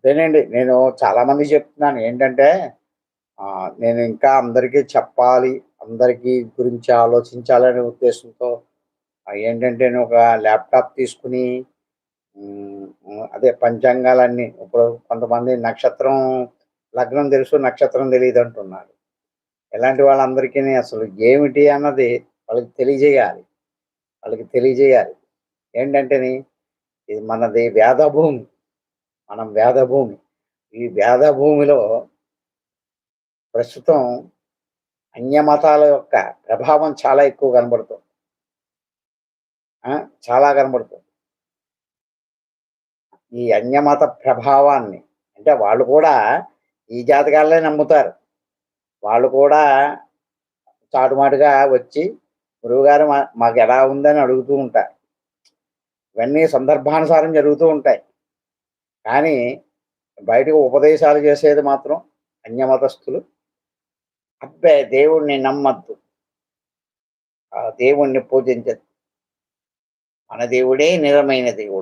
అదేనండి. నేను చాలా మందికి చెప్తున్నాను. ఏంటంటే నేను ఇంకా అందరికీ చెప్పాలి, అందరికీ గురించి ఆలోచించాలనే ఉద్దేశంతో ఏంటంటే నేను ఒక ల్యాప్‌టాప్ తీసుకొని అదే పంచాంగాలన్నీ ఇప్పుడు కొంతమంది నక్షత్రం లగ్నం తెలుసు, నక్షత్రం తెలీదంటున్నారు. ఇలాంటి వాళ్ళందరికీని అసలు ఏమిటి అన్నది వాళ్ళకి తెలియజేయాలి. వాళ్ళకి తెలియజేయాలి. ఏంటంటేని ఇది మనది వేదభూమి. మనం వేదభూమి. ఈ వేదభూమిలో ప్రస్తుతం అన్యమతాల యొక్క ప్రభావం చాలా ఎక్కువ కనబడుతుంది. ఆ! చాలా కనబడుతుంది. ఈ అన్యమత ప్రభావాన్ని అంటే వాళ్ళు కూడా ఈ జాతకాలనే నమ్ముతారు. వాళ్ళు కూడా చాటుమాటుగా వచ్చి గురువుగారు మాకెలా ఉందని అడుగుతూ ఉంటారు. ఇవన్నీ సందర్భానుసారం జరుగుతూ ఉంటాయి. కానీ బయటకు ఉపదేశాలు చేసేది మాత్రం అన్యమతస్థులు. అబ్బే! దేవుడిని నమ్మొద్దు. ఆ దేవుడిని పూజించొద్దు. మన దేవుడే నిజమైన దేవుడు.